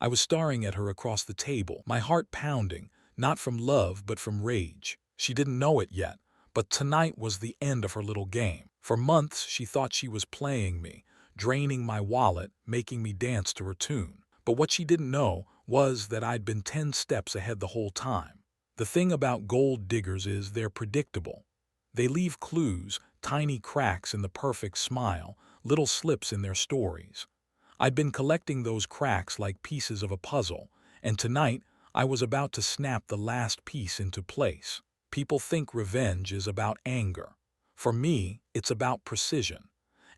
I was staring at her across the table, my heart pounding, not from love but from rage. She didn't know it yet, but tonight was the end of her little game. For months she thought she was playing me, draining my wallet, making me dance to her tune. But what she didn't know was that I'd been 10 steps ahead the whole time. The thing about gold diggers is they're predictable. They leave clues, tiny cracks in the perfect smile, little slips in their stories. I'd been collecting those cracks like pieces of a puzzle, and tonight I was about to snap the last piece into place. People think revenge is about anger. For me, it's about precision.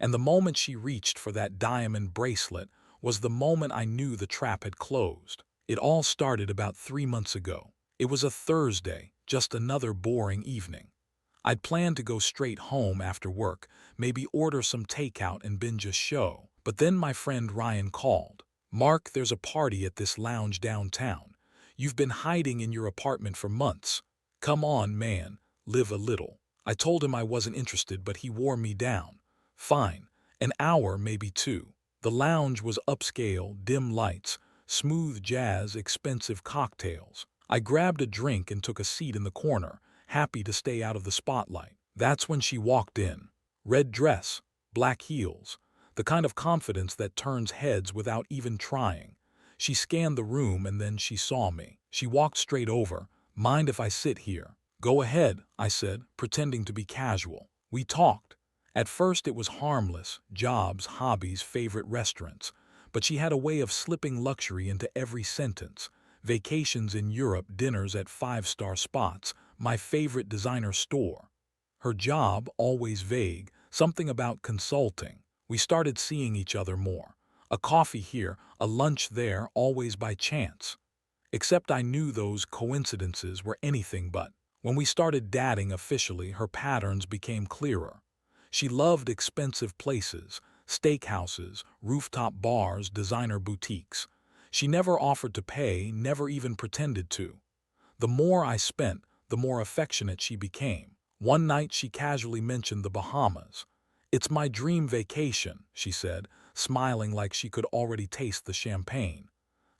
And the moment she reached for that diamond bracelet was the moment I knew the trap had closed. It all started about 3 months ago. It was a Thursday, just another boring evening. I'd planned to go straight home after work, maybe order some takeout and binge a show. But then my friend Ryan called. "Mark, there's a party at this lounge downtown. You've been hiding in your apartment for months. Come on, man, live a little." I told him I wasn't interested, but he wore me down. Fine, an hour, maybe two. The lounge was upscale, dim lights, smooth jazz, expensive cocktails. I grabbed a drink and took a seat in the corner, happy to stay out of the spotlight. That's when she walked in. Red dress, black heels, the kind of confidence that turns heads without even trying. She scanned the room and then she saw me. She walked straight over. "Mind if I sit here?" "Go ahead," I said, pretending to be casual. We talked. At first it was harmless, jobs, hobbies, favorite restaurants. But she had a way of slipping luxury into every sentence. Vacations in Europe, dinners at five-star spots, my favorite designer store. Her job, always vague, something about consulting. We started seeing each other more. A coffee here, a lunch there, always by chance. Except I knew those coincidences were anything but. When we started dating officially, her patterns became clearer. She loved expensive places, steakhouses, rooftop bars, designer boutiques. She never offered to pay, never even pretended to. The more I spent, the more affectionate she became. One night she casually mentioned the Bahamas. "It's my dream vacation," she said, smiling like she could already taste the champagne.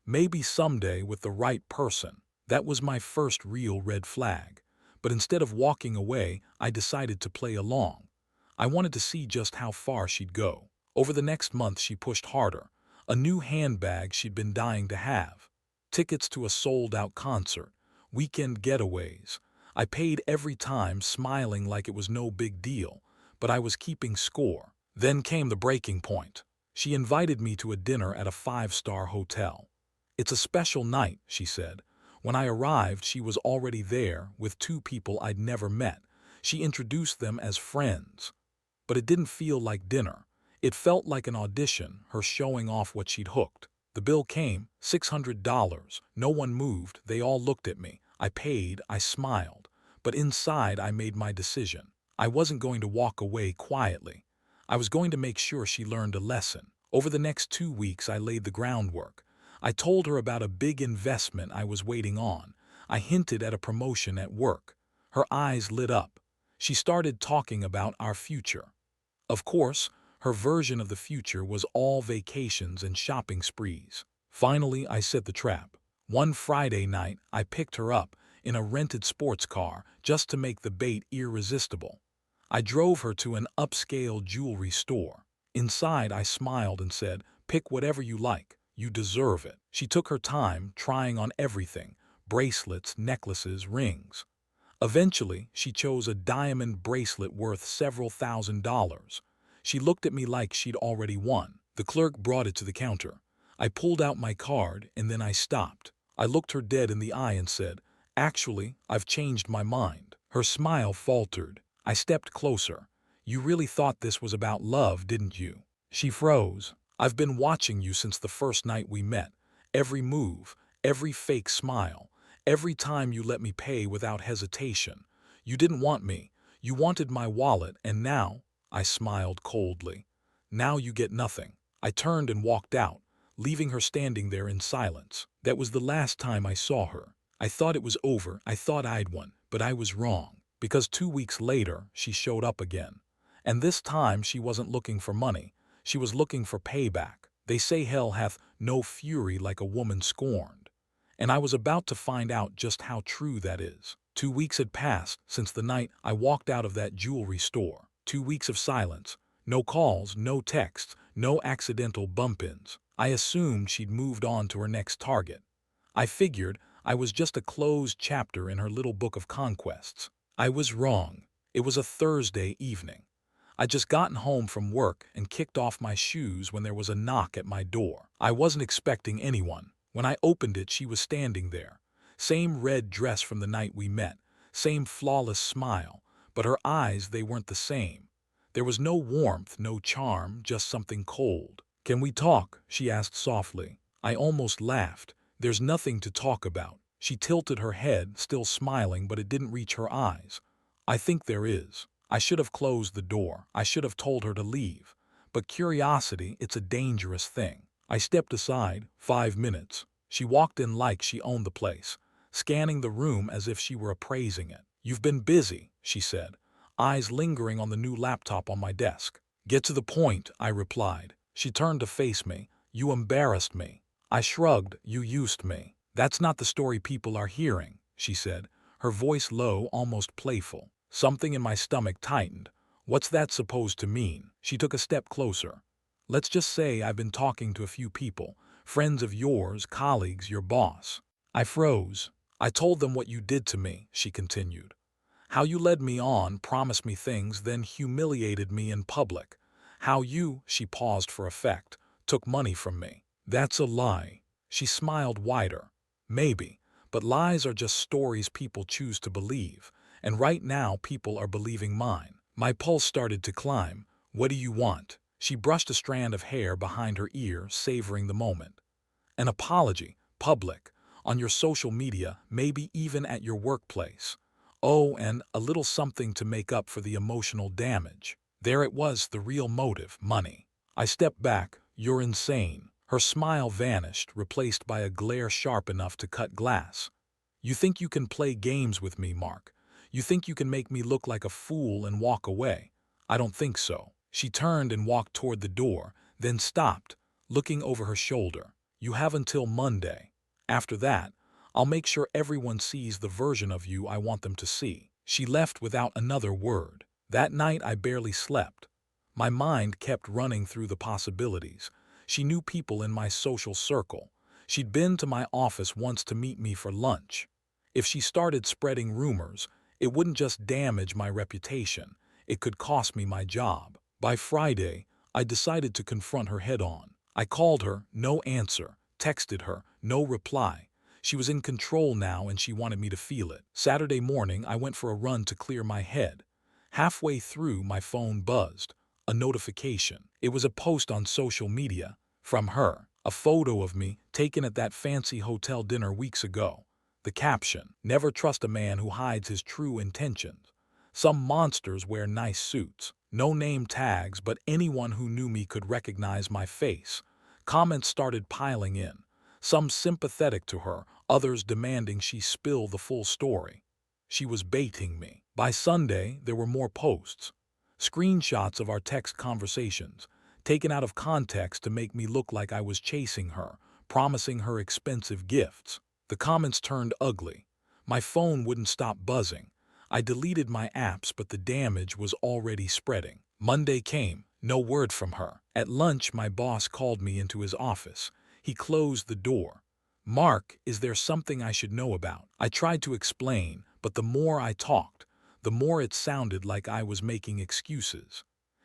"Maybe someday with the right person." That was my first real red flag. But instead of walking away, I decided to play along. I wanted to see just how far she'd go. Over the next month she pushed harder. A new handbag she'd been dying to have. Tickets to a sold-out concert. Weekend getaways. I paid every time, smiling like it was no big deal, but I was keeping score. Then came the breaking point. She invited me to a dinner at a five-star hotel. "It's a special night," she said. When I arrived, she was already there with two people I'd never met. She introduced them as friends. But it didn't feel like dinner. It felt like an audition, her showing off what she'd hooked. The bill came, $600. No one moved, they all looked at me. I paid, I smiled. But inside I made my decision. I wasn't going to walk away quietly. I was going to make sure she learned a lesson. Over the next 2 weeks I laid the groundwork. I told her about a big investment I was waiting on. I hinted at a promotion at work. Her eyes lit up. She started talking about our future. Of course, her version of the future was all vacations and shopping sprees. Finally, I set the trap. One Friday night, I picked her up in a rented sports car just to make the bait irresistible. I drove her to an upscale jewelry store. Inside, I smiled and said, "Pick whatever you like. You deserve it." She took her time, trying on everything: bracelets, necklaces, rings. Eventually, she chose a diamond bracelet worth several $1,000s. She looked at me like she'd already won. The clerk brought it to the counter. I pulled out my card and then I stopped. I looked her dead in the eye and said, "Actually, I've changed my mind." Her smile faltered. I stepped closer. "You really thought this was about love, didn't you?" She froze. "I've been watching you since the first night we met. Every move, every fake smile. Every time you let me pay without hesitation. You didn't want me. You wanted my wallet, and now—" I smiled coldly. "Now you get nothing." I turned and walked out, leaving her standing there in silence. That was the last time I saw her. I thought it was over. I thought I'd won, but I was wrong. Because 2 weeks later, she showed up again. And this time she wasn't looking for money. She was looking for payback. They say hell hath no fury like a woman scorned. And I was about to find out just how true that is. 2 weeks had passed since the night I walked out of that jewelry store. 2 weeks of silence. No calls, no texts, no accidental bump-ins. I assumed she'd moved on to her next target. I figured I was just a closed chapter in her little book of conquests. I was wrong. It was a Thursday evening. I'd just gotten home from work and kicked off my shoes when there was a knock at my door. I wasn't expecting anyone. When I opened it, she was standing there. Same red dress from the night we met, same flawless smile, but her eyes, they weren't the same. There was no warmth, no charm, just something cold. "Can we talk?" she asked softly. I almost laughed. "There's nothing to talk about." She tilted her head, still smiling, but it didn't reach her eyes. "I think there is." I should have closed the door. I should have told her to leave. But curiosity, it's a dangerous thing. I stepped aside. 5 minutes. She walked in like she owned the place, scanning the room as if she were appraising it. "You've been busy," she said, eyes lingering on the new laptop on my desk. "Get to the point," I replied. She turned to face me. "You embarrassed me." I shrugged. "You used me." "That's not the story people are hearing," she said, her voice low, almost playful. Something in my stomach tightened. "What's that supposed to mean?" She took a step closer. "Let's just say I've been talking to a few people, friends of yours, colleagues, your boss." I froze. "I told them what you did to me," she continued. "How you led me on, promised me things, then humiliated me in public. How you," she paused for effect, "took money from me." "That's a lie." She smiled wider. "Maybe, but lies are just stories people choose to believe. And right now people are believing mine." My pulse started to climb. "What do you want?" She brushed a strand of hair behind her ear, savoring the moment. "An apology, public, on your social media, maybe even at your workplace. Oh, and a little something to make up for the emotional damage." There it was, the real motive, money. I stepped back. "You're insane." Her smile vanished, replaced by a glare sharp enough to cut glass. "You think you can play games with me, Mark? You think you can make me look like a fool and walk away? I don't think so." She turned and walked toward the door, then stopped, looking over her shoulder. "You have until Monday. After that, I'll make sure everyone sees the version of you I want them to see." She left without another word. That night I barely slept. My mind kept running through the possibilities. She knew people in my social circle. She'd been to my office once to meet me for lunch. If she started spreading rumors, it wouldn't just damage my reputation, it could cost me my job. By Friday, I decided to confront her head-on. I called her, no answer, texted her, no reply. She was in control now and she wanted me to feel it. Saturday morning, I went for a run to clear my head. Halfway through, my phone buzzed. A notification. It was a post on social media, from her. A photo of me, taken at that fancy hotel dinner weeks ago. The caption: "Never trust a man who hides his true intentions. Some monsters wear nice suits." No name tags, but anyone who knew me could recognize my face. Comments started piling in. Some sympathetic to her, others demanding she spill the full story. She was baiting me. By Sunday, there were more posts. Screenshots of our text conversations, taken out of context to make me look like I was chasing her, promising her expensive gifts. The comments turned ugly. My phone wouldn't stop buzzing. I deleted my apps, but the damage was already spreading. Monday came, no word from her. At lunch, my boss called me into his office. He closed the door. "Mark, is there something I should know about?" I tried to explain, but the more I talked, the more it sounded like I was making excuses.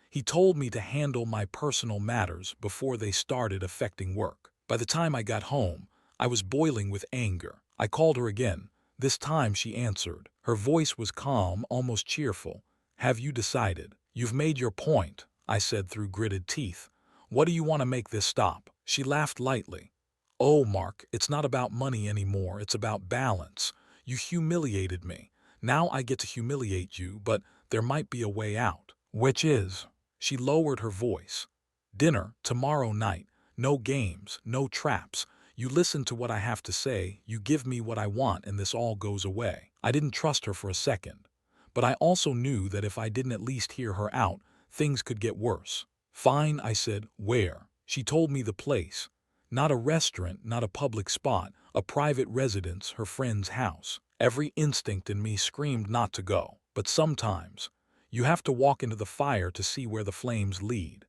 He told me to handle my personal matters before they started affecting work. By the time I got home, I was boiling with anger. I called her again. This time she answered. Her voice was calm, almost cheerful. "Have you decided?" "You've made your point," I said through gritted teeth. "What do you want to make this stop?" She laughed lightly. "Oh, Mark, it's not about money anymore, it's about balance. You humiliated me. Now I get to humiliate you, but there might be a way out." "Which is?" She lowered her voice. "Dinner, tomorrow night. No games, no traps. You listen to what I have to say, you give me what I want, and this all goes away." I didn't trust her for a second. But I also knew that if I didn't at least hear her out, things could get worse. "Fine," I said. "Where?" She told me the place. Not a restaurant, not a public spot, a private residence, her friend's house. Every instinct in me screamed not to go. But sometimes, you have to walk into the fire to see where the flames lead.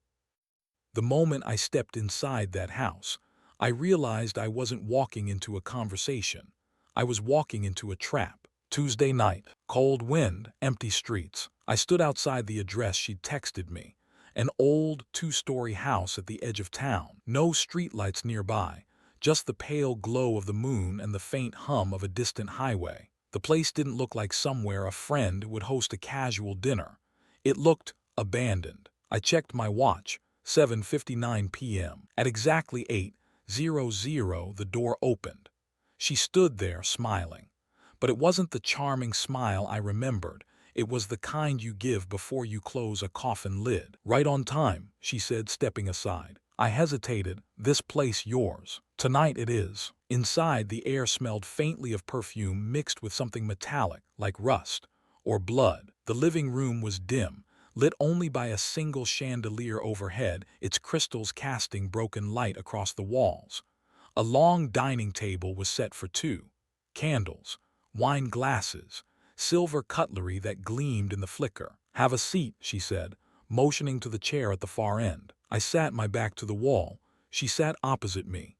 The moment I stepped inside that house, I realized I wasn't walking into a conversation. I was walking into a trap. Tuesday night, cold wind, empty streets. I stood outside the address she'd texted me. An old two-story house at the edge of town. No streetlights nearby, just the pale glow of the moon and the faint hum of a distant highway. The place didn't look like somewhere a friend would host a casual dinner. It looked abandoned. I checked my watch. 7:59 p.m. At exactly 8:00, the door opened. She stood there, smiling. But it wasn't the charming smile I remembered. It was the kind you give before you close a coffin lid. "Right on time," she said, stepping aside. I hesitated. "This place yours?" "Tonight it is." Inside, the air smelled faintly of perfume mixed with something metallic, like rust or blood. The living room was dim, lit only by a single chandelier overhead, its crystals casting broken light across the walls. A long dining table was set for two. Candles, wine glasses, silver cutlery that gleamed in the flicker. "Have a seat," she said, motioning to the chair at the far end. I sat, my back to the wall. She sat opposite me.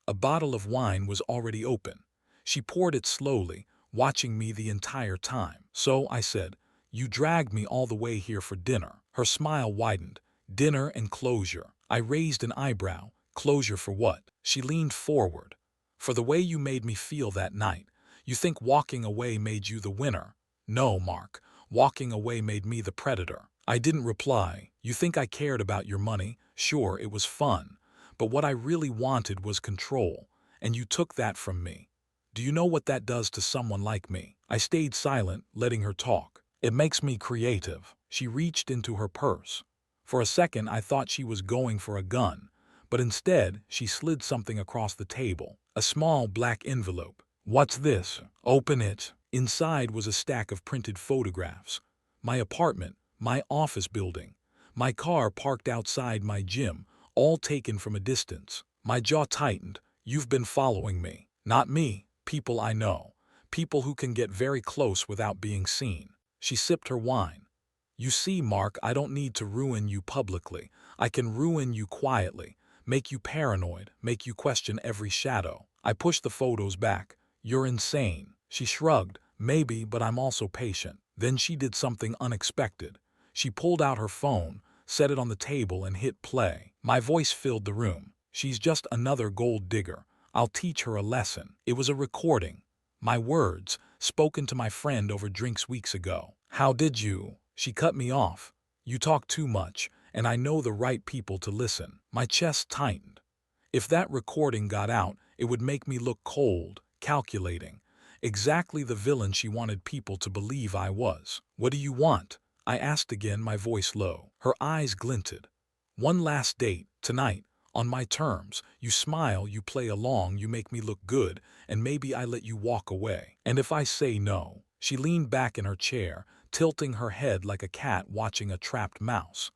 A bottle of wine was already open. She poured it slowly, watching me the entire time. "So," I said, "you dragged me all the way here for dinner." Her smile widened. "Dinner and closure." I raised an eyebrow. "Closure for what?" She leaned forward. "For the way you made me feel that night. You think walking away made you the winner? No, Mark. Walking away made me the predator." I didn't reply. "You think I cared about your money? Sure, it was fun. But what I really wanted was control, and you took that from me. Do you know what that does to someone like me?" I stayed silent, letting her talk. "It makes me creative." She reached into her purse. For a second, I thought she was going for a gun, but instead, she slid something across the table. A small black envelope. "What's this?" "Open it." Inside was a stack of printed photographs. My apartment, my office building, my car parked outside my gym, all taken from a distance. My jaw tightened. "You've been following me." "Not me. People I know. People who can get very close without being seen." She sipped her wine. "You see, Mark, I don't need to ruin you publicly. I can ruin you quietly, make you paranoid, make you question every shadow." I pushed the photos back. "You're insane." She shrugged. "Maybe, but I'm also patient." Then she did something unexpected. She pulled out her phone, set it on the table, and hit play. My voice filled the room. "She's just another gold digger. I'll teach her a lesson." It was a recording. My words, spoken to my friend over drinks weeks ago. "How did you?" She cut me off. "You talk too much, and I know the right people to listen." My chest tightened. If that recording got out, it would make me look cold, calculating. Exactly the villain she wanted people to believe I was. "What do you want?" I asked again, my voice low. Her eyes glinted. "One last date, tonight, on my terms. You smile, you play along, you make me look good, and maybe I let you walk away. And if I say no?" She leaned back in her chair, tilting her head like a cat watching a trapped mouse.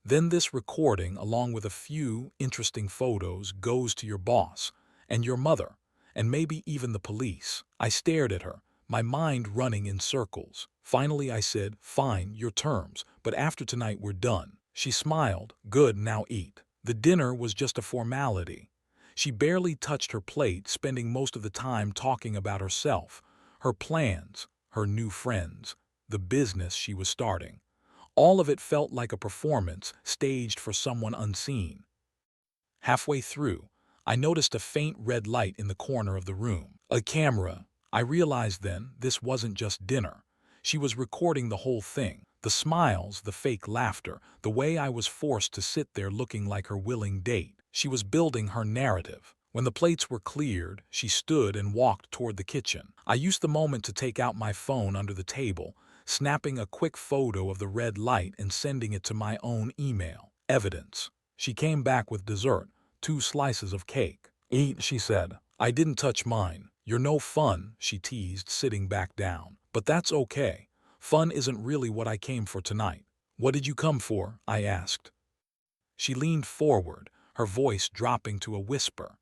"Then this recording, along with a few interesting photos, goes to your boss, and your mother, and maybe even the police." I stared at her, my mind running in circles. Finally I said, "Fine, your terms, but after tonight we're done." She smiled. "Good, now eat." The dinner was just a formality. She barely touched her plate, spending most of the time talking about herself, her plans, her new friends, the business she was starting. All of it felt like a performance staged for someone unseen. Halfway through, I noticed a faint red light in the corner of the room. A camera. I realized then this wasn't just dinner. She was recording the whole thing. The smiles, the fake laughter, the way I was forced to sit there looking like her willing date. She was building her narrative. When the plates were cleared, she stood and walked toward the kitchen. I used the moment to take out my phone under the table, snapping a quick photo of the red light and sending it to my own email. Evidence. She came back with dessert, 2 slices of cake. "Eat," she said. I didn't touch mine. "You're no fun," she teased, sitting back down. "But that's okay. Fun isn't really what I came for tonight." "What did you come for?" I asked. She leaned forward, her voice dropping to a whisper.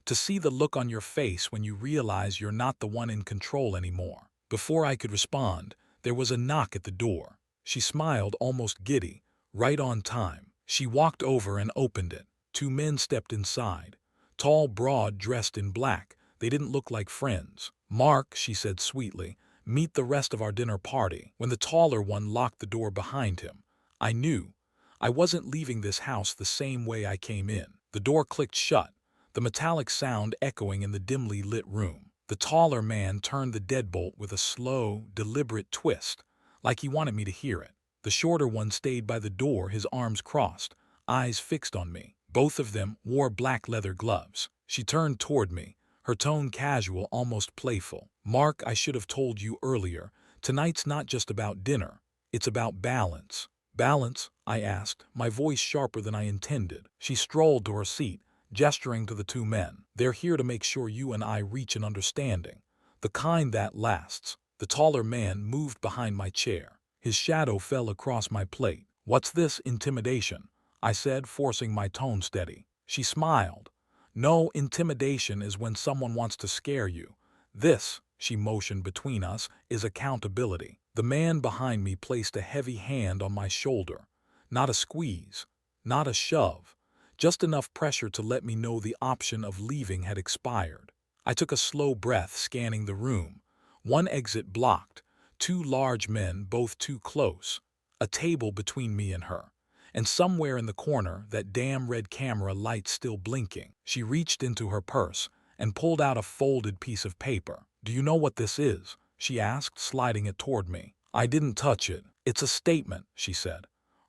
To see the look on your face when you realize you're not the one in control anymore. Before I could respond, there was a knock at the door. She smiled, almost giddy, right on time. She walked over and opened it. Two men stepped inside. Tall, broad, dressed in black. They didn't look like friends. "Mark," she said sweetly, "meet the rest of our dinner party." When the taller one locked the door behind him, I knew I wasn't leaving this house the same way I came in. The door clicked shut, the metallic sound echoing in the dimly lit room. The taller man turned the deadbolt with a slow, deliberate twist, like he wanted me to hear it. The shorter one stayed by the door, his arms crossed, eyes fixed on me. Both of them wore black leather gloves. She turned toward me, her tone casual, almost playful. "Mark, I should have told you earlier. Tonight's not just about dinner. It's about balance." "Balance?" I asked, my voice sharper than I intended. She strolled to her seat, gesturing to the two men. "They're here to make sure you and I reach an understanding. The kind that lasts." The taller man moved behind my chair. His shadow fell across my plate. "What's this, intimidation?" I said, forcing my tone steady. She smiled. "No, intimidation is when someone wants to scare you. This," she motioned between us, "is accountability." The man behind me placed a heavy hand on my shoulder. Not a squeeze, not a shove, just enough pressure to let me know the option of leaving had expired. I took a slow breath, scanning the room. One exit blocked, two large men, both too close, a table between me and her, and somewhere in the corner, that damn red camera light still blinking. She reached into her purse and pulled out a folded piece of paper. "Do you know what this is?" she asked, sliding it toward me. I didn't touch it. "It's a statement," she said,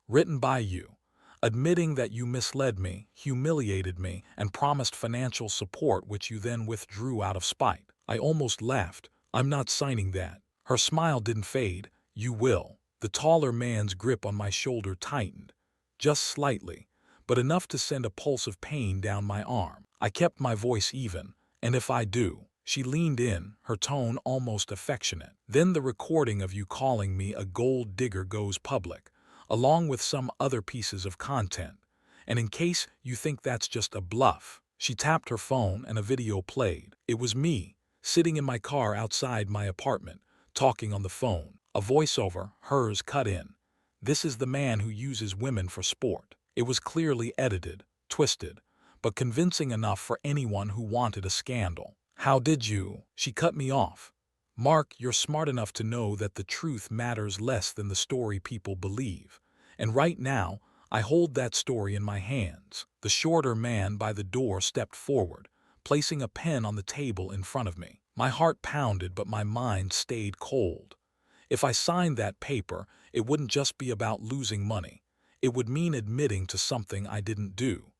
"written by you, admitting that you misled me, humiliated me, and promised financial support which you then withdrew out of spite." I almost laughed. "I'm not signing that." Her smile didn't fade. "You will." The taller man's grip on my shoulder tightened, just slightly, but enough to send a pulse of pain down my arm. I kept my voice even. "And if I do?" She leaned in, her tone almost affectionate. "Then the recording of you calling me a gold digger goes public, along with some other pieces of content. And in case you think that's just a bluff." She tapped her phone and a video played. It was me, sitting in my car outside my apartment, talking on the phone. A voiceover, hers, cut in. "This is the man who uses women for sport." It was clearly edited, twisted, but convincing enough for anyone who wanted a scandal. "How did you?" She cut me off. "Mark, you're smart enough to know that the truth matters less than the story people believe. And right now, I hold that story in my hands." The shorter man by the door stepped forward, placing a pen on the table in front of me. My heart pounded, but my mind stayed cold. If I signed that paper, it wouldn't just be about losing money. It would mean admitting to something I didn't do,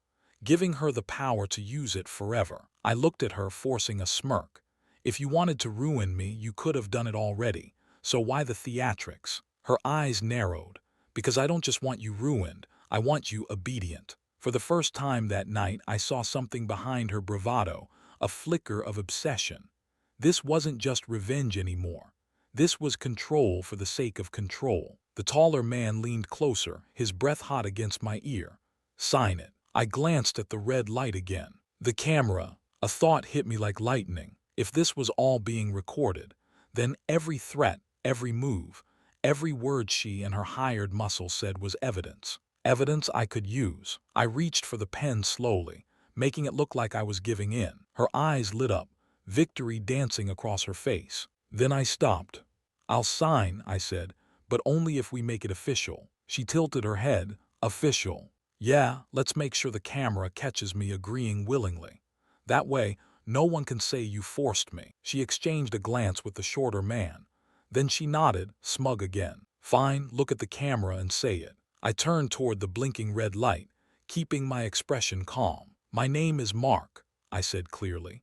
giving her the power to use it forever. I looked at her, forcing a smirk. "If you wanted to ruin me, you could have done it already. So why the theatrics?" Her eyes narrowed. "Because I don't just want you ruined, I want you obedient." For the first time that night, I saw something behind her bravado, a flicker of obsession. This wasn't just revenge anymore. This was control for the sake of control. The taller man leaned closer, his breath hot against my ear. "Sign it." I glanced at the red light again. The camera. A thought hit me like lightning. If this was all being recorded, then every threat, every move, every word she and her hired muscle said was evidence. Evidence I could use. I reached for the pen slowly, making it look like I was giving in. Her eyes lit up, victory dancing across her face. Then I stopped. "I'll sign," I said, "but only if we make it official." She tilted her head. "Official? Yeah, let's make sure the camera catches me agreeing willingly. That way, no one can say you forced me." She exchanged a glance with the shorter man. Then she nodded, smug again. "Fine, look at the camera and say it." I turned toward the blinking red light, keeping my expression calm. "My name is Mark," I said clearly,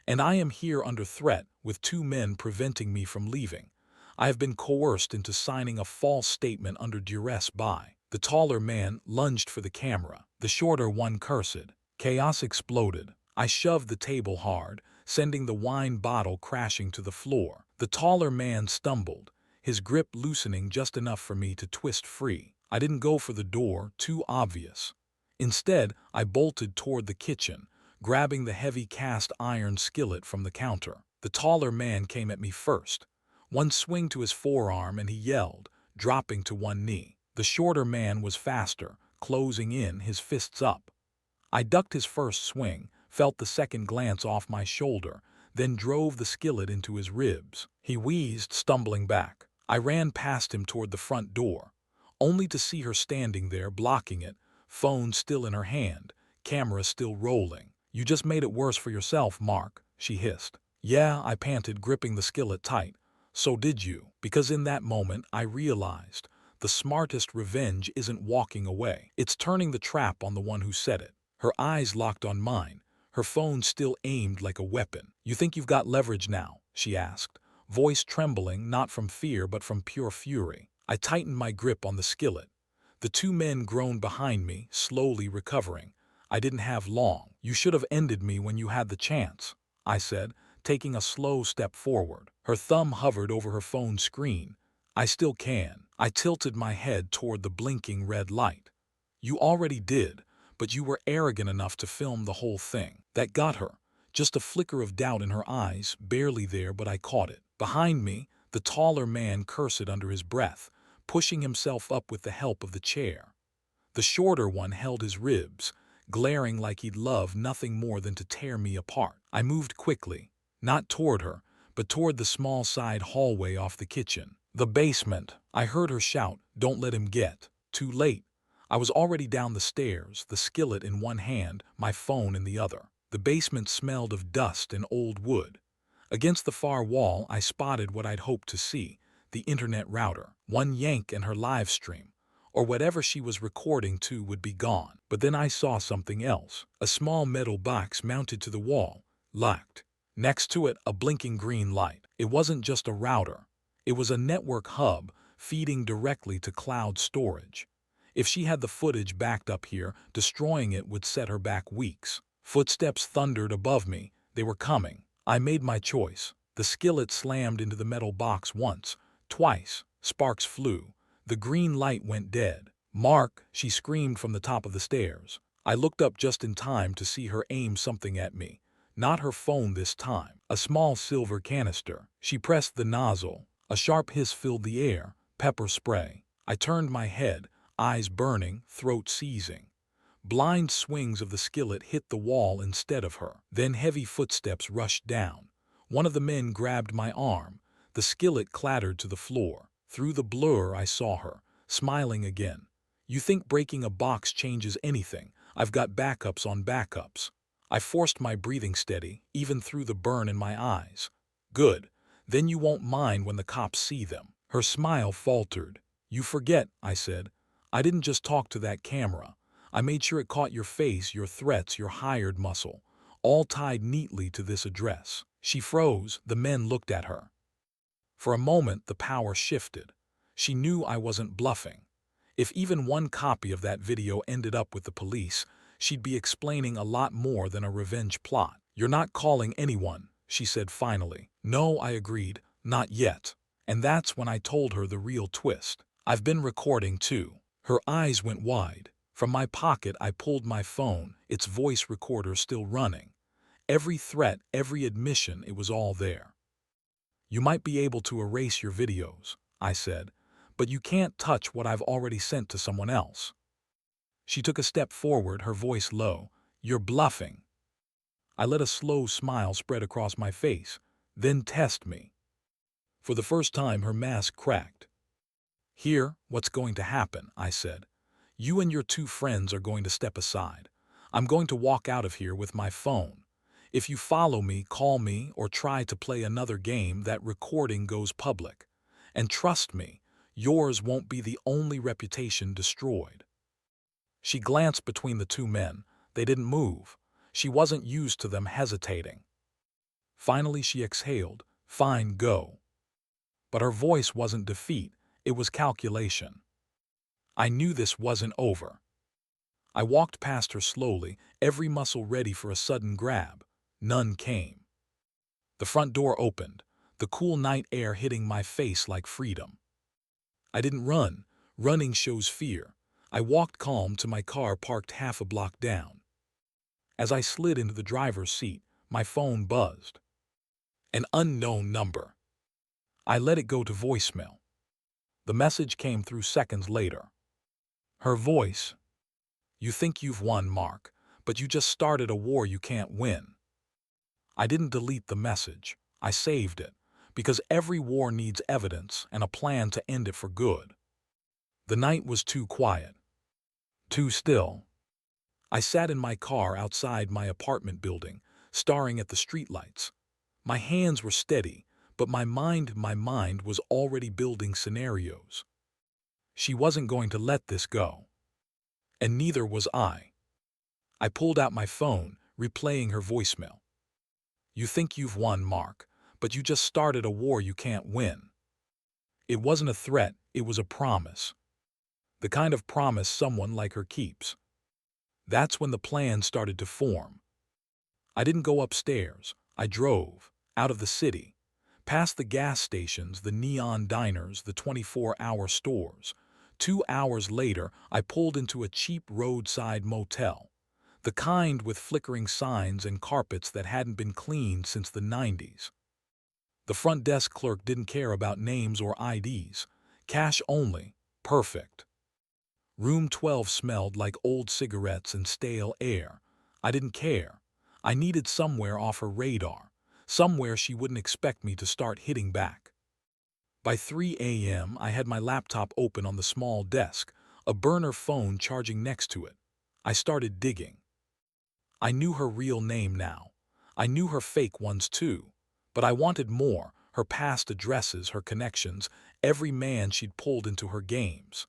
"and I am here under threat, with two men preventing me from leaving. I have been coerced into signing a false statement under duress by." The taller man lunged for the camera. The shorter one cursed. Chaos exploded. I shoved the table hard, sending the wine bottle crashing to the floor. The taller man stumbled, his grip loosening just enough for me to twist free. I didn't go for the door, too obvious. Instead, I bolted toward the kitchen, grabbing the heavy cast iron skillet from the counter. The taller man came at me first. One swing to his forearm and he yelled, dropping to one knee. The shorter man was faster, closing in, his fists up. I ducked his first swing, felt the second glance off my shoulder, then drove the skillet into his ribs. He wheezed, stumbling back. I ran past him toward the front door, only to see her standing there, blocking it, phone still in her hand, camera still rolling. "You just made it worse for yourself, Mark," she hissed. "Yeah," I panted, gripping the skillet tight. "So did you." Because in that moment I realized the smartest revenge isn't walking away. It's turning the trap on the one who said it. Her eyes locked on mine, her phone still aimed like a weapon. "You think you've got leverage now?" she asked, voice trembling not from fear but from pure fury. I tightened my grip on the skillet. The two men groaned behind me, slowly recovering. I didn't have long. "You should have ended me when you had the chance," I said, taking a slow step forward. Her thumb hovered over her phone screen. "I still can." I tilted my head toward the blinking red light. "You already did, but you were arrogant enough to film the whole thing." That got her. Just a flicker of doubt in her eyes, barely there, but I caught it. Behind me, the taller man cursed under his breath, pushing himself up with the help of the chair. The shorter one held his ribs, glaring like he'd love nothing more than to tear me apart. I moved quickly, not toward her, but toward the small side hallway off the kitchen. "The basement," I heard her shout. "Don't let him get." Too late. I was already down the stairs, the skillet in one hand, my phone in the other. The basement smelled of dust and old wood. Against the far wall, I spotted what I'd hoped to see, the internet router. One yank and her live stream, or whatever she was recording to, would be gone. But then I saw something else. A small metal box mounted to the wall, locked. Next to it, a blinking green light. It wasn't just a router. It was a network hub feeding directly to cloud storage. If she had the footage backed up here, destroying it would set her back weeks. Footsteps thundered above me. They were coming. I made my choice. The skillet slammed into the metal box once, twice. Sparks flew. The green light went dead. "Mark!" she screamed from the top of the stairs. I looked up just in time to see her aim something at me. Not her phone this time. A small silver canister. She pressed the nozzle. A sharp hiss filled the air. Pepper spray. I turned my head, eyes burning, throat seizing. Blind swings of the skillet hit the wall instead of her. Then heavy footsteps rushed down. One of the men grabbed my arm. The skillet clattered to the floor. Through the blur I saw her, smiling again. "You think breaking a box changes anything? I've got backups on backups." I forced my breathing steady, even through the burn in my eyes. "Good. Then you won't mind when the cops see them." Her smile faltered. "You forget," I said. "I didn't just talk to that camera. I made sure it caught your face, your threats, your hired muscle, all tied neatly to this address." She froze. The men looked at her. For a moment, the power shifted. She knew I wasn't bluffing. If even one copy of that video ended up with the police, she'd be explaining a lot more than a revenge plot. "You're not calling anyone," she said finally. "No," I agreed, "not yet." And that's when I told her the real twist. "I've been recording too." Her eyes went wide. From my pocket I pulled my phone, its voice recorder still running. Every threat, every admission, it was all there. "You might be able to erase your videos," I said, "but you can't touch what I've already sent to someone else." She took a step forward, her voice low. "You're bluffing." I let a slow smile spread across my face. "Then test me." For the first time her mask cracked. "Here, what's going to happen," I said. "You and your two friends are going to step aside. I'm going to walk out of here with my phone. If you follow me, call me, or try to play another game, that recording goes public. And trust me, yours won't be the only reputation destroyed." She glanced between the two men. They didn't move. She wasn't used to them hesitating. Finally she exhaled, "Fine, go." But her voice wasn't defeat, it was calculation. I knew this wasn't over. I walked past her slowly, every muscle ready for a sudden grab. None came. The front door opened, the cool night air hitting my face like freedom. I didn't run. Running shows fear. I walked calm to my car parked half a block down. As I slid into the driver's seat, my phone buzzed. An unknown number. I let it go to voicemail. The message came through seconds later. Her voice. You think you've won, Mark, but you just started a war you can't win. I didn't delete the message. I saved it, because every war needs evidence and a plan to end it for good. The night was too quiet, too still. I sat in my car outside my apartment building, staring at the streetlights. My hands were steady, but my mind was already building scenarios. She wasn't going to let this go. And neither was I. I pulled out my phone, replaying her voicemail. You think you've won, Mark, but you just started a war you can't win. It wasn't a threat, it was a promise. The kind of promise someone like her keeps. That's when the plan started to form. I didn't go upstairs. I drove, out of the city, past the gas stations, the neon diners, the 24-hour stores. 2 hours later, I pulled into a cheap roadside motel. The kind with flickering signs and carpets that hadn't been cleaned since the 90s. The front desk clerk didn't care about names or IDs. Cash only. Perfect. Room 12 smelled like old cigarettes and stale air. I didn't care. I needed somewhere off her radar, somewhere she wouldn't expect me to start hitting back. By 3 a.m., I had my laptop open on the small desk, a burner phone charging next to it. I started digging. I knew her real name now. I knew her fake ones too. But I wanted more, her past addresses, her connections, every man she'd pulled into her games.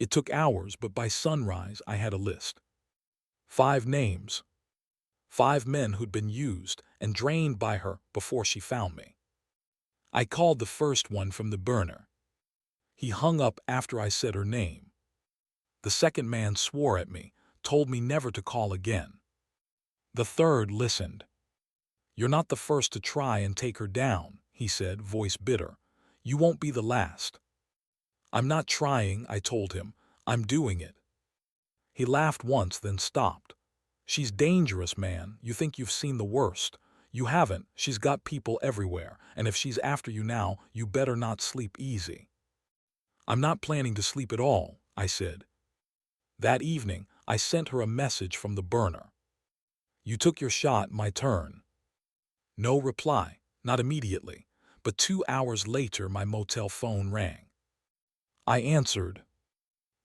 It took hours, but by sunrise I had a list. 5 names. 5 men who'd been used and drained by her before she found me. I called the first one from the burner. He hung up after I said her name. The second man swore at me, told me never to call again. The third listened. You're not the first to try and take her down, he said, voice bitter. You won't be the last. I'm not trying, I told him. I'm doing it. He laughed once, then stopped. She's dangerous, man. You think you've seen the worst. You haven't. She's got people everywhere, and if she's after you now, you better not sleep easy. I'm not planning to sleep at all, I said. That evening, I sent her a message from the burner. You took your shot, my turn. No reply, not immediately, but 2 hours later my motel phone rang. I answered.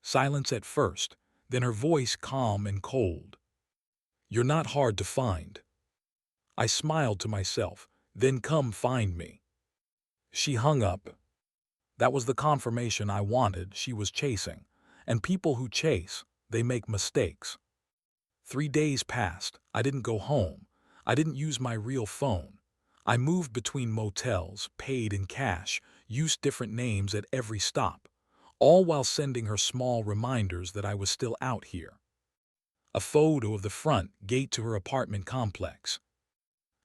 Silence at first, then her voice calm and cold. You're not hard to find. I smiled to myself, then come find me. She hung up. That was the confirmation I wanted. She was chasing, and people who chase, they make mistakes. 3 days passed. I didn't go home. I didn't use my real phone. I moved between motels, paid in cash, used different names at every stop, all while sending her small reminders that I was still out here. A photo of the front gate to her apartment complex.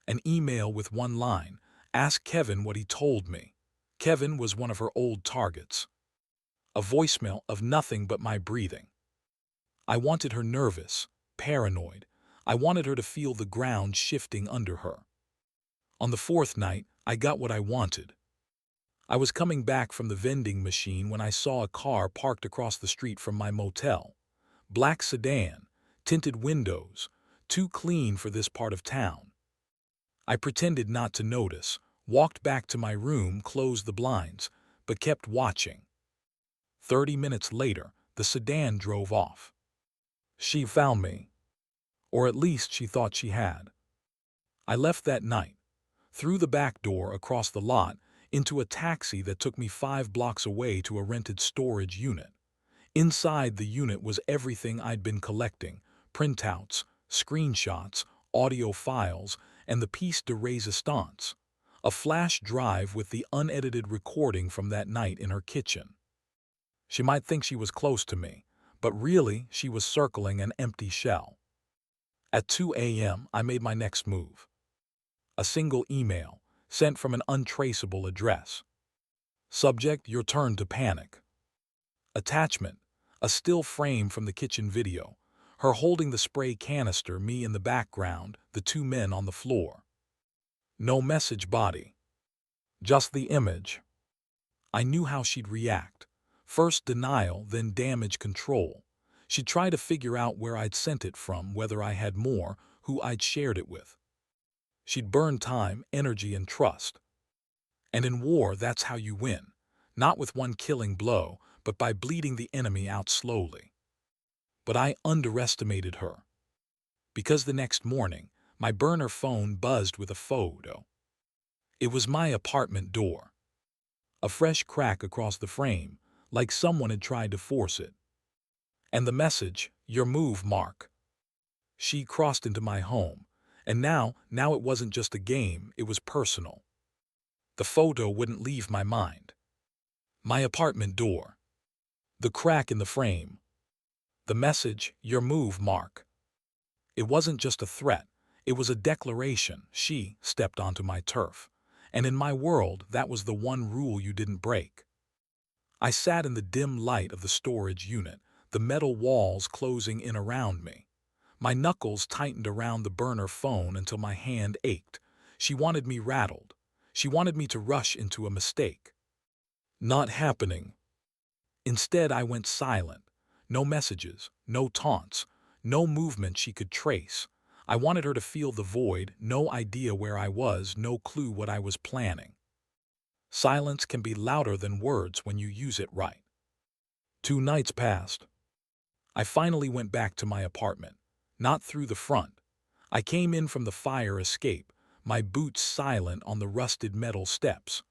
An email with one line, ask Kevin what he told me. Kevin was one of her old targets. A voicemail of nothing but my breathing. I wanted her nervous, paranoid. I wanted her to feel the ground shifting under her. On the 4th night, I got what I wanted. I was coming back from the vending machine when I saw a car parked across the street from my motel. Black sedan, tinted windows, too clean for this part of town. I pretended not to notice, walked back to my room, closed the blinds, but kept watching. 30 minutes later, the sedan drove off. She found me. Or at least she thought she had. I left that night, through the back door across the lot, into a taxi that took me 5 blocks away to a rented storage unit. Inside the unit was everything I'd been collecting, printouts, screenshots, audio files, and the piece de resistance, a flash drive with the unedited recording from that night in her kitchen. She might think she was close to me, but really she was circling an empty shell. At 2 a.m., I made my next move. A single email, sent from an untraceable address. Subject, your turn to panic. Attachment, A still frame from the kitchen video. Her holding the spray canister, me in the background, the two men on the floor. No message body. Just the image. I knew how she'd react. First denial, then damage control. She'd try to figure out where I'd sent it from, whether I had more, who I'd shared it with. She'd burn time, energy, and trust. And in war, that's how you win. Not with one killing blow, but by bleeding the enemy out slowly. But I underestimated her. Because the next morning, my burner phone buzzed with a photo. It was my apartment door. A fresh crack across the frame, like someone had tried to force it. And the message, "Your move, Mark." She crossed into my home. And now it wasn't just a game, it was personal. The photo wouldn't leave my mind. My apartment door. The crack in the frame. The message, "Your move, Mark." It wasn't just a threat, it was a declaration. She stepped onto my turf. And in my world, that was the one rule you didn't break. I sat in the dim light of the storage unit, the metal walls closing in around me. My knuckles tightened around the burner phone until my hand ached. She wanted me rattled. She wanted me to rush into a mistake. Not happening. Instead, I went silent. No messages, no taunts, no movement she could trace. I wanted her to feel the void, no idea where I was, no clue what I was planning. Silence can be louder than words when you use it right. 2 nights passed. I finally went back to my apartment, not through the front. I came in from the fire escape, my boots silent on the rusted metal steps.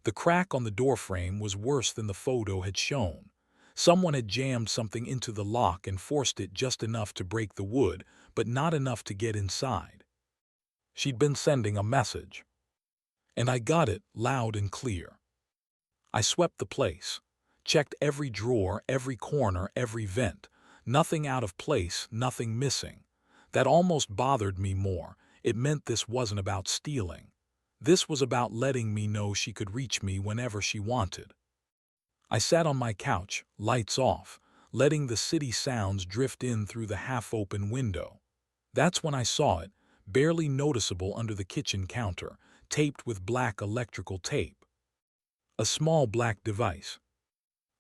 The crack on the doorframe was worse than the photo had shown. Someone had jammed something into the lock and forced it just enough to break the wood, but not enough to get inside. She'd been sending a message. And I got it loud and clear. I swept the place, checked every drawer, every corner, every vent. Nothing out of place, nothing missing. That almost bothered me more. It meant this wasn't about stealing. This was about letting me know she could reach me whenever she wanted. I sat on my couch, lights off, letting the city sounds drift in through the half-open window. That's when I saw it, barely noticeable under the kitchen counter, taped with black electrical tape. A small black device.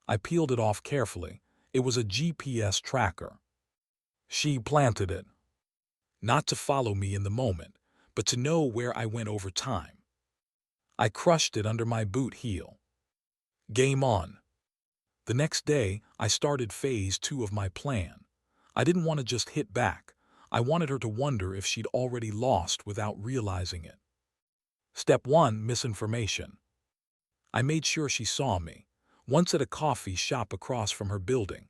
I peeled it off carefully. It was a GPS tracker. She planted it. Not to follow me in the moment, but to know where I went over time. I crushed it under my boot heel. Game on. The next day, I started phase 2 of my plan. I didn't want to just hit back. I wanted her to wonder if she'd already lost without realizing it. Step 1, misinformation. I made sure she saw me, once at a coffee shop across from her building,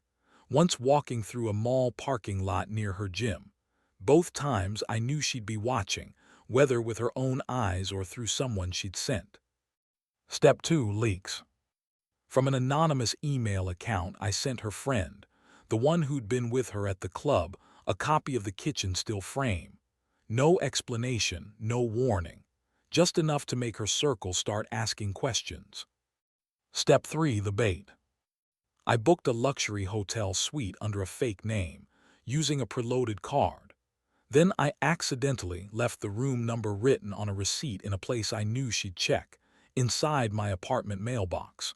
once walking through a mall parking lot near her gym. Both times I knew she'd be watching, whether with her own eyes or through someone she'd sent. Step 2, leaks. From an anonymous email account I sent her friend, the one who'd been with her at the club, a copy of the kitchen still frame. No explanation, no warning. Just enough to make her circle start asking questions. Step 3, the bait. I booked a luxury hotel suite under a fake name, using a preloaded card. Then I accidentally left the room number written on a receipt in a place I knew she'd check, inside my apartment mailbox.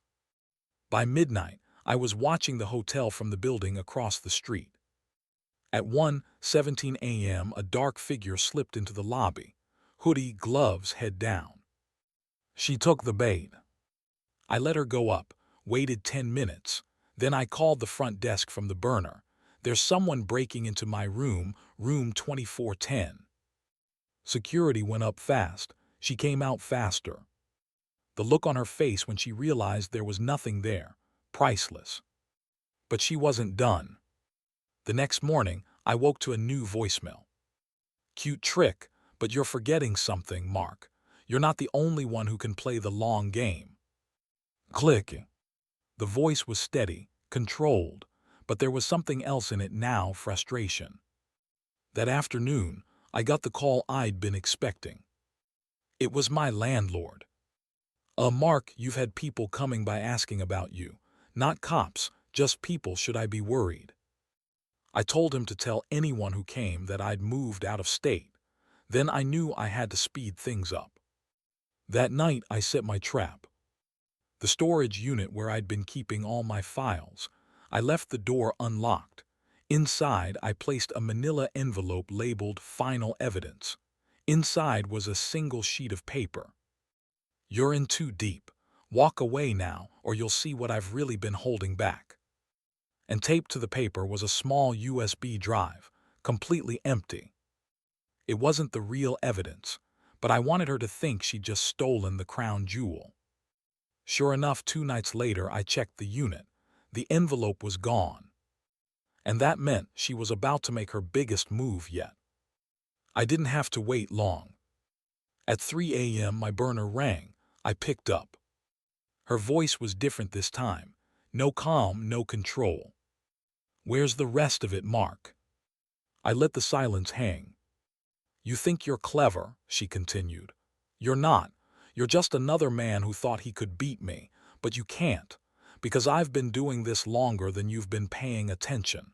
By midnight, I was watching the hotel from the building across the street. At 1:17 a.m., a dark figure slipped into the lobby, hoodie, gloves, head down. She took the bait. I let her go up, waited 10 minutes. Then I called the front desk from the burner. "There's someone breaking into my room 2410. Security went up fast. She came out faster. The look on her face when she realized there was nothing there, priceless. But she wasn't done. The next morning, I woke to a new voicemail. "Cute trick, but you're forgetting something, Mark. You're not the only one who can play the long game." Click. The voice was steady, controlled, but there was something else in it now, frustration. That afternoon, I got the call I'd been expecting. It was my landlord. Mark, you've had people coming by asking about you. Not cops, Just people. Should I be worried? I told him to tell anyone who came that I'd moved out of state. Then I knew I had to speed things up. That night, I set my trap. The storage unit where I'd been keeping all my files. I left the door unlocked. Inside, I placed a manila envelope labeled Final Evidence. Inside was a single sheet of paper. "You're in too deep. Walk away now, or you'll see what I've really been holding back." And taped to the paper was a small USB drive, completely empty. It wasn't the real evidence, but I wanted her to think she'd just stolen the crown jewel. Sure enough, 2 nights later, I checked the unit. The envelope was gone. And that meant she was about to make her biggest move yet. I didn't have to wait long. At 3 a.m., my burner rang. I picked up. Her voice was different this time. No calm, no control. "Where's the rest of it, Mark?" I let the silence hang. "You think you're clever," she continued. "You're not. You're just another man who thought he could beat me, but you can't, because I've been doing this longer than you've been paying attention."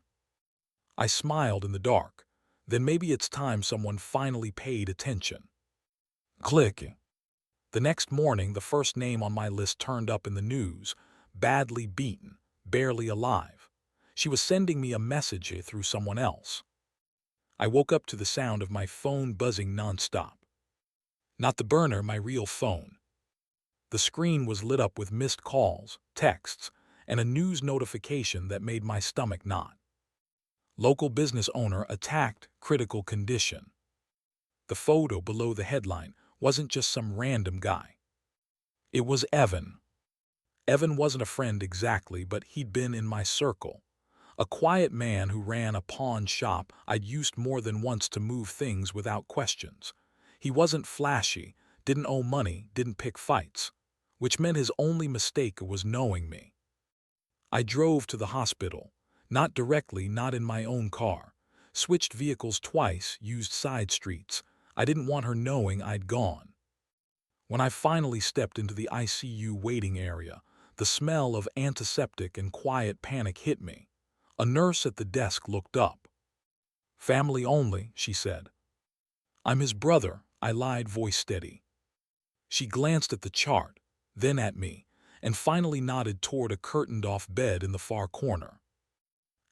I smiled in the dark. Then maybe it's time someone finally paid attention. Click. The next morning, the first name on my list turned up in the news. Badly beaten, barely alive. She was sending me a message through someone else. I woke up to the sound of my phone buzzing nonstop. Not the burner, my real phone. The screen was lit up with missed calls, texts, and a news notification that made my stomach knot. Local business owner attacked, critical condition. The photo below the headline wasn't just some random guy. It was Evan. Evan wasn't a friend exactly, but he'd been in my circle. A quiet man who ran a pawn shop I'd used more than once to move things without questions. He wasn't flashy, didn't owe money, didn't pick fights, which meant his only mistake was knowing me. I drove to the hospital, not directly, not in my own car. Switched vehicles twice, used side streets. I didn't want her knowing I'd gone. When I finally stepped into the ICU waiting area, the smell of antiseptic and quiet panic hit me. A nurse at the desk looked up. "Family only," she said. "I'm his brother," I lied, voice steady. She glanced at the chart, then at me, and finally nodded toward a curtained-off bed in the far corner.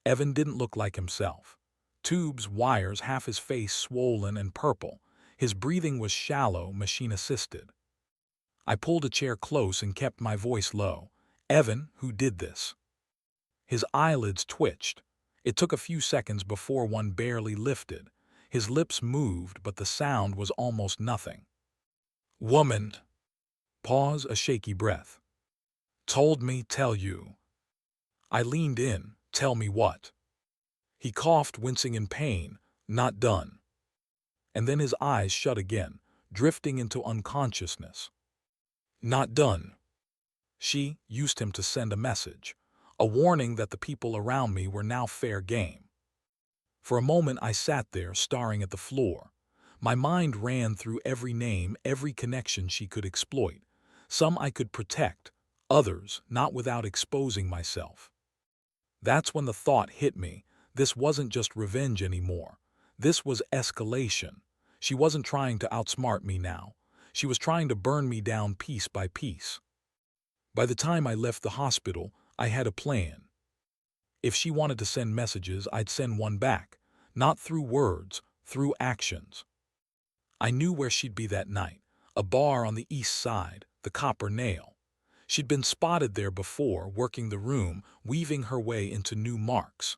Evan didn't look like himself. Tubes, wires, half his face swollen and purple. His breathing was shallow, machine-assisted. I pulled a chair close and kept my voice low. "Evan, who did this?" His eyelids twitched. It took a few seconds before one barely lifted. His lips moved, but the sound was almost nothing. "Woman." Pause, a shaky breath. "Told me, tell you." I leaned in. "Tell me what?" He coughed, wincing in pain. "Not done." And then his eyes shut again, drifting into unconsciousness. "Not done." She used him to send a message, a warning that the people around me were now fair game. For a moment I sat there, staring at the floor. My mind ran through every name, every connection she could exploit. Some I could protect, others not without exposing myself. That's when the thought hit me. This wasn't just revenge anymore. This was escalation. She wasn't trying to outsmart me now. She was trying to burn me down piece by piece. By the time I left the hospital, I had a plan. If she wanted to send messages, I'd send one back. Not through words, through actions. I knew where she'd be that night. A bar on the east side, the Copper Nail. She'd been spotted there before, working the room, weaving her way into new marks.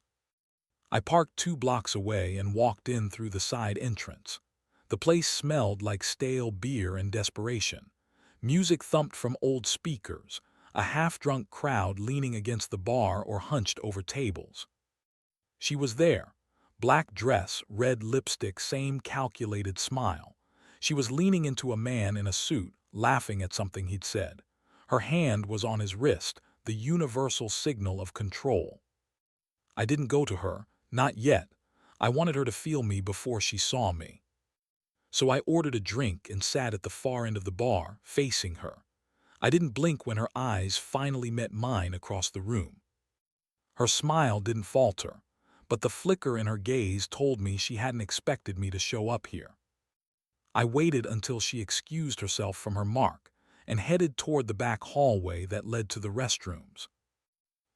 I parked 2 blocks away and walked in through the side entrance. The place smelled like stale beer and desperation. Music thumped from old speakers, a half-drunk crowd leaning against the bar or hunched over tables. She was there. Black dress, red lipstick, same calculated smile. She was leaning into a man in a suit, laughing at something he'd said. Her hand was on his wrist, the universal signal of control. I didn't go to her, not yet. I wanted her to feel me before she saw me. So I ordered a drink and sat at the far end of the bar, facing her. I didn't blink when her eyes finally met mine across the room. Her smile didn't falter, but the flicker in her gaze told me she hadn't expected me to show up here. I waited until she excused herself from her mark and headed toward the back hallway that led to the restrooms.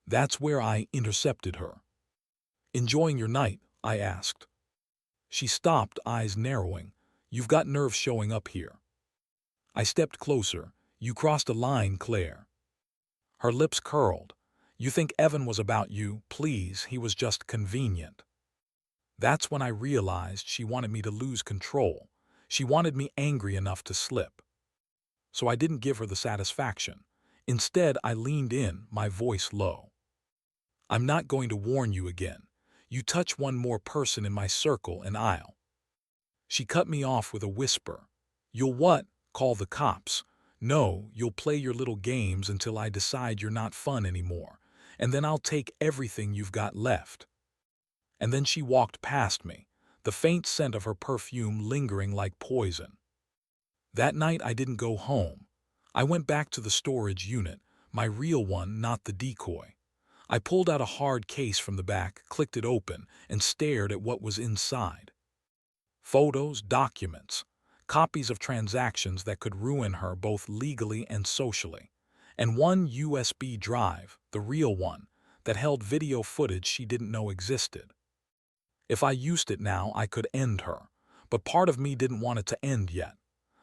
That's where I intercepted her. "Enjoying your night?" I asked. She stopped, eyes narrowing. "You've got nerve showing up here." I stepped closer. "You crossed a line, Claire." Her lips curled. "You think Evan was about you? Please, he was just convenient." That's when I realized she wanted me to lose control. She wanted me angry enough to slip. So I didn't give her the satisfaction. Instead, I leaned in, my voice low. "I'm not going to warn you again. You touch one more person in my circle and I'll—" She cut me off with a whisper. "You'll what? Call the cops? No, you'll play your little games until I decide you're not fun anymore, and then I'll take everything you've got left." And then she walked past me, the faint scent of her perfume lingering like poison. That night I didn't go home. I went back to the storage unit, my real one, not the decoy. I pulled out a hard case from the back, clicked it open, and stared at what was inside. Photos, documents, copies of transactions that could ruin her both legally and socially, and one USB drive, the real one, that held video footage she didn't know existed. If I used it now, I could end her, but part of me didn't want it to end yet.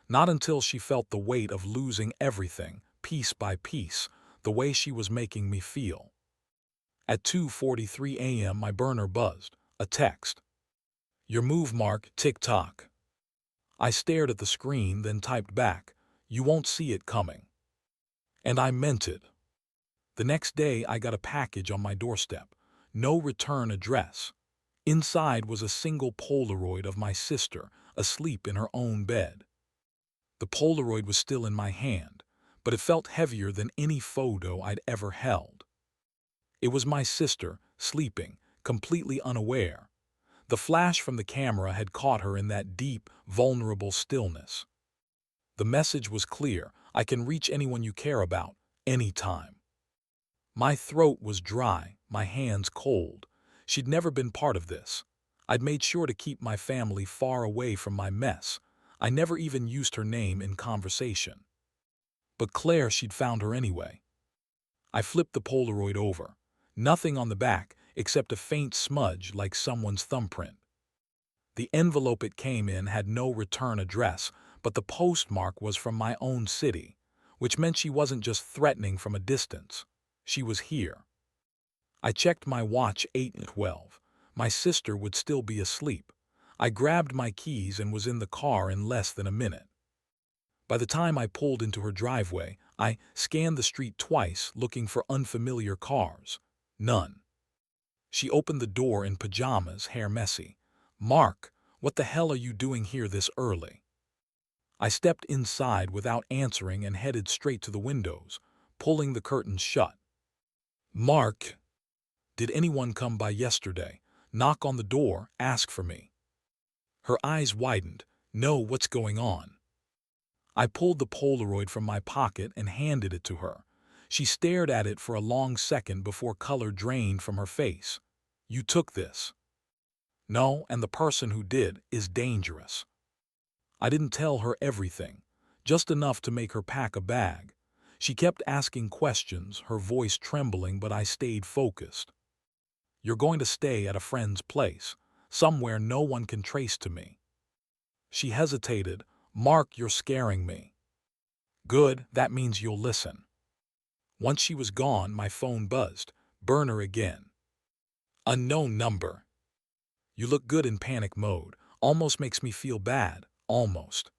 Not until she felt the weight of losing everything, piece by piece, the way she was making me feel. At 2:43 a.m. my burner buzzed, a text. "Your move, Mark, tick-tock." I stared at the screen, then typed back, "You won't see it coming." And I meant it. The next day I got a package on my doorstep, no return address. Inside was a single Polaroid of my sister, asleep in her own bed. The Polaroid was still in my hand, but it felt heavier than any photo I'd ever held. It was my sister, sleeping, completely unaware. The flash from the camera had caught her in that deep, vulnerable stillness. The message was clear: I can reach anyone you care about, anytime. My throat was dry, my hands cold. She'd never been part of this. I'd made sure to keep my family far away from my mess. I never even used her name in conversation. But Claire, she'd found her anyway. I flipped the Polaroid over. Nothing on the back except a faint smudge like someone's thumbprint. The envelope it came in had no return address, but the postmark was from my own city, which meant she wasn't just threatening from a distance. She was here. I checked my watch, 8:12. My sister would still be asleep. I grabbed my keys and was in the car in less than a minute. By the time I pulled into her driveway, I scanned the street twice, looking for unfamiliar cars. None. She opened the door in pajamas, hair messy. "Mark, what the hell are you doing here this early?" I stepped inside without answering and headed straight to the windows, pulling the curtains shut. "Mark, did anyone come by yesterday? Knock on the door, ask for me?" Her eyes widened. "No, what's going on?" I pulled the Polaroid from my pocket and handed it to her. She stared at it for a long second before color drained from her face. "You took this?" "No, and the person who did is dangerous." I didn't tell her everything, just enough to make her pack a bag. She kept asking questions, her voice trembling, but I stayed focused. "You're going to stay at a friend's place, somewhere no one can trace to me." She hesitated. "Mark, you're scaring me." "Good, that means you'll listen." Once she was gone, my phone buzzed. Burner again. "Unknown number." "You look good in panic mode. Almost makes me feel bad. Almost."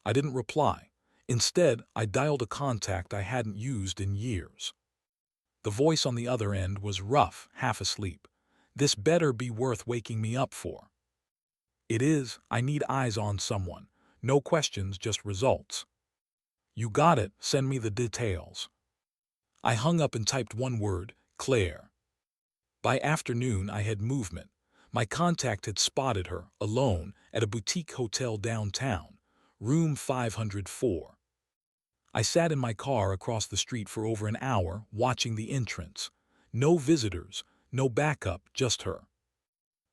I didn't reply. Instead, I dialed a contact I hadn't used in years. The voice on the other end was rough, half asleep. "This better be worth waking me up for." "It is. I need eyes on someone. No questions, just results." "You got it. Send me the details." I hung up and typed one word: Claire. By afternoon, I had movement. My contact had spotted her, alone, at a boutique hotel downtown, room 504. I sat in my car across the street for over an hour, watching the entrance. No visitors, no backup, just her.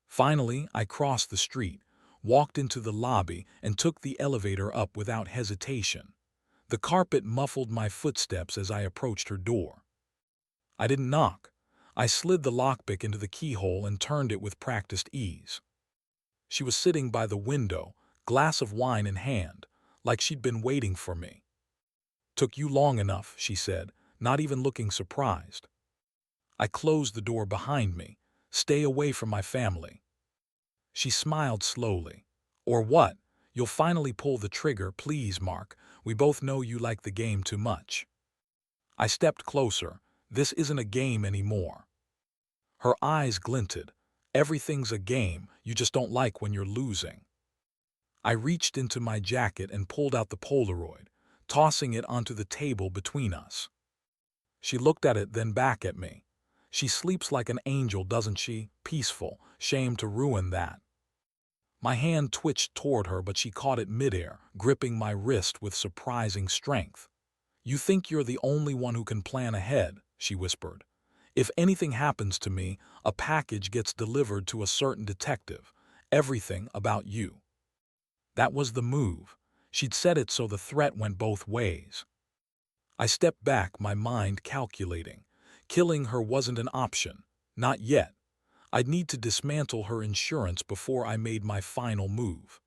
Finally, I crossed the street, walked into the lobby, and took the elevator up without hesitation. The carpet muffled my footsteps as I approached her door. I didn't knock. I slid the lockpick into the keyhole and turned it with practiced ease. She was sitting by the window, glass of wine in hand, like she'd been waiting for me. "Took you long enough," she said, not even looking surprised. I closed the door behind me. "Stay away from my family." She smiled slowly. "Or what? You'll finally pull the trigger, please, Mark. We both know you like the game too much." I stepped closer. "This isn't a game anymore." Her eyes glinted. "Everything's a game, you just don't like when you're losing." I reached into my jacket and pulled out the Polaroid, tossing it onto the table between us. She looked at it, then back at me. "She sleeps like an angel, doesn't she? Peaceful. Shame to ruin that." My hand twitched toward her, but she caught it midair, gripping my wrist with surprising strength. "You think you're the only one who can plan ahead," she whispered. "If anything happens to me, a package gets delivered to a certain detective. Everything about you." That was the move. She'd said it so the threat went both ways. I stepped back, my mind calculating. Killing her wasn't an option. Not yet. I'd need to dismantle her insurance before I made my final move.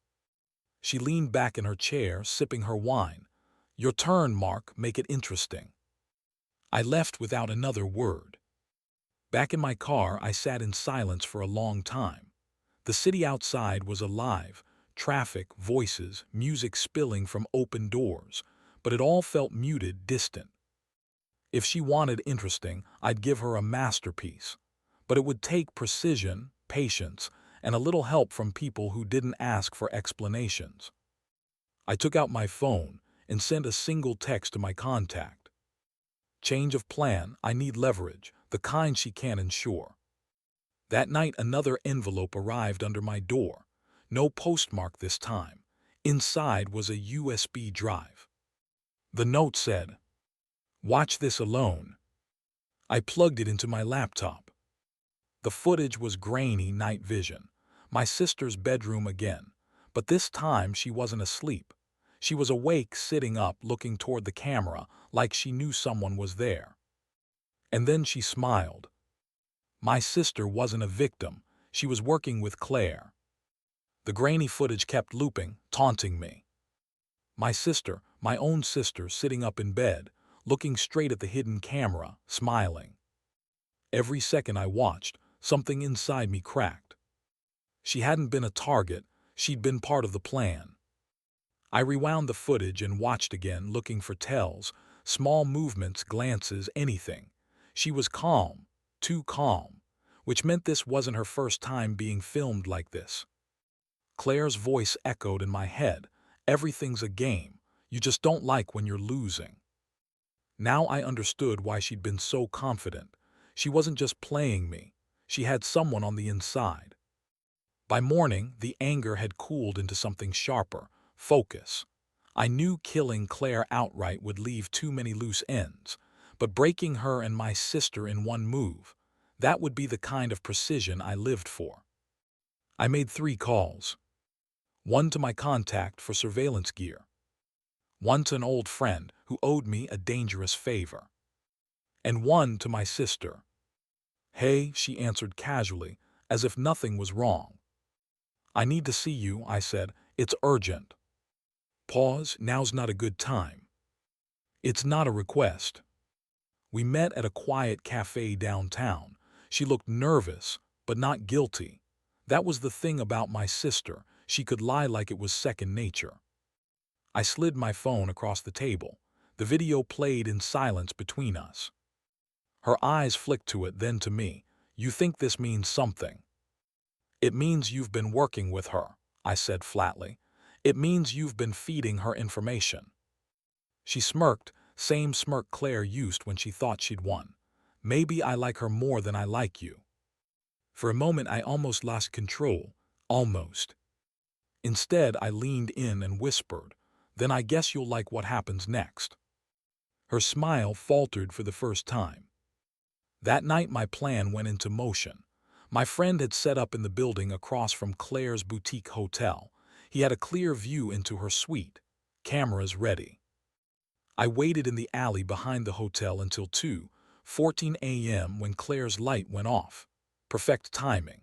She leaned back in her chair, sipping her wine. "Your turn, Mark. Make it interesting." I left without another word. Back in my car, I sat in silence for a long time. The city outside was alive. Traffic, voices, music spilling from open doors. But it all felt muted, distant. If she wanted interesting, I'd give her a masterpiece. But it would take precision, patience, and a little help from people who didn't ask for explanations. I took out my phone and sent a single text to my contact. "Change of plan, I need leverage, the kind she can't insure." That night, another envelope arrived under my door. No postmark this time. Inside was a USB drive. The note said, "Watch this alone." I plugged it into my laptop. The footage was grainy night vision. My sister's bedroom again. But this time she wasn't asleep. She was awake, sitting up, looking toward the camera, like she knew someone was there. And then she smiled. My sister wasn't a victim. She was working with Claire. The grainy footage kept looping, taunting me. My sister, my own sister, sitting up in bed, looking straight at the hidden camera, smiling. Every second I watched, something inside me cracked. She hadn't been a target, she'd been part of the plan. I rewound the footage and watched again, looking for tells, small movements, glances, anything. She was calm, too calm, which meant this wasn't her first time being filmed like this. Claire's voice echoed in my head. "Everything's a game. You just don't like when you're losing." Now I understood why she'd been so confident. She wasn't just playing me. She had someone on the inside. By morning, the anger had cooled into something sharper. Focus. I knew killing Claire outright would leave too many loose ends, but breaking her and my sister in one move, that would be the kind of precision I lived for. I made 3 calls. One to my contact for surveillance gear. One to an old friend who owed me a dangerous favor. And one to my sister. "Hey," she answered casually, as if nothing was wrong. "I need to see you," I said. "It's urgent." Pause. "Now's not a good time." "It's not a request." We met at a quiet cafe downtown. She looked nervous, but not guilty. That was the thing about my sister. She could lie like it was second nature. I slid my phone across the table. The video played in silence between us. Her eyes flicked to it, then to me. "You think this means something?" "It means you've been working with her," I said flatly. "It means you've been feeding her information." She smirked, same smirk Claire used when she thought she'd won. "Maybe I like her more than I like you." For a moment I almost lost control. Almost. Instead, I leaned in and whispered, "Then I guess you'll like what happens next." Her smile faltered for the first time. That night my plan went into motion. My friend had set up in the building across from Claire's boutique hotel. He had a clear view into her suite. Cameras ready. I waited in the alley behind the hotel until 2:14 a.m. when Claire's light went off. Perfect timing.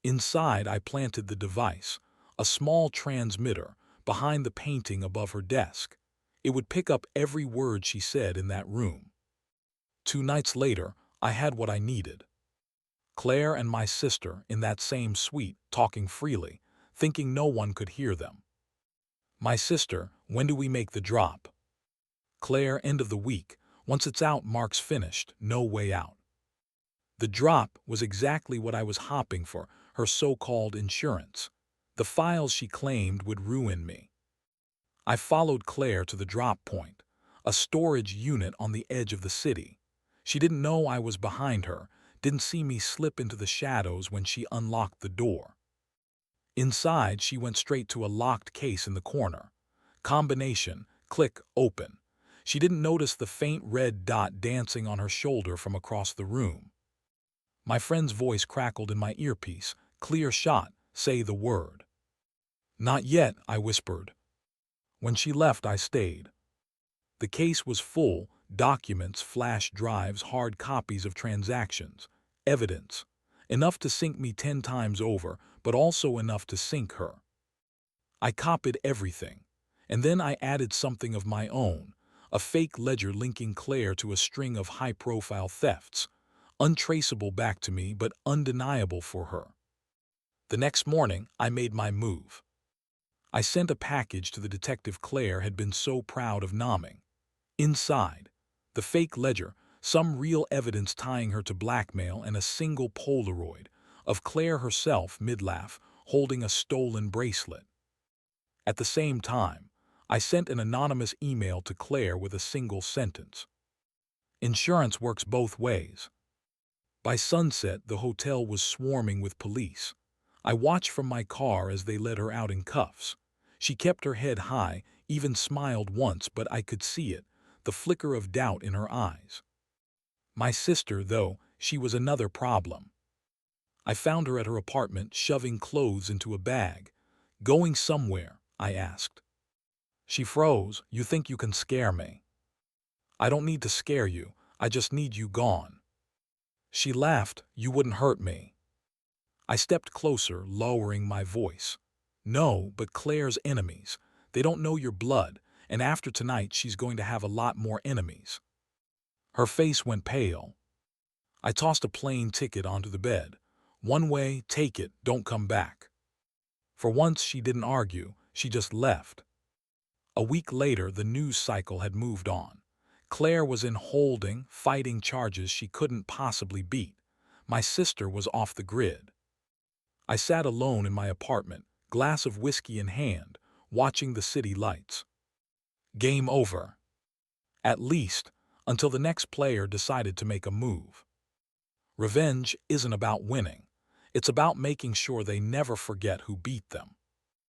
Inside, I planted the device, a small transmitter, behind the painting above her desk. It would pick up every word she said in that room. 2 nights later, I had what I needed. Claire and my sister in that same suite, talking freely, thinking no one could hear them. My sister, when do we make the drop? Claire, end of the week. Once it's out, Mark's finished, no way out. The drop was exactly what I was hoping for, her so-called insurance. The files she claimed would ruin me. I followed Claire to the drop point, a storage unit on the edge of the city. She didn't know I was behind her, didn't see me slip into the shadows when she unlocked the door. Inside, she went straight to a locked case in the corner. Combination, click, open. She didn't notice the faint red dot dancing on her shoulder from across the room. My friend's voice crackled in my earpiece. Clear shot, say the word. Not yet, I whispered. When she left, I stayed. The case was full, documents, flash drives, hard copies of transactions, evidence. Enough to sink me 10 times over, but also enough to sink her. I copied everything, and then I added something of my own, a fake ledger linking Claire to a string of high-profile thefts, untraceable back to me but undeniable for her. The next morning, I made my move. I sent a package to the detective Claire had been so proud of nomming. Inside, the fake ledger, some real evidence tying her to blackmail, and a single Polaroid of Claire herself mid-laugh holding a stolen bracelet. At the same time, I sent an anonymous email to Claire with a single sentence. Insurance works both ways. By sunset, the hotel was swarming with police. I watched from my car as they led her out in cuffs. She kept her head high, even smiled once, but I could see it, the flicker of doubt in her eyes. My sister, though, she was another problem. I found her at her apartment, shoving clothes into a bag. Going somewhere, I asked. She froze. You think you can scare me? I don't need to scare you, I just need you gone. She laughed. You wouldn't hurt me. I stepped closer, lowering my voice. No, but Claire's enemies. They don't know your blood, and after tonight she's going to have a lot more enemies. Her face went pale. I tossed a plane ticket onto the bed. One way, take it, don't come back. For once she didn't argue, she just left. A week later, the news cycle had moved on. Claire was in holding, fighting charges she couldn't possibly beat. My sister was off the grid. I sat alone in my apartment, glass of whiskey in hand, watching the city lights. Game over. At least, until the next player decided to make a move. Revenge isn't about winning. It's about making sure they never forget who beat them.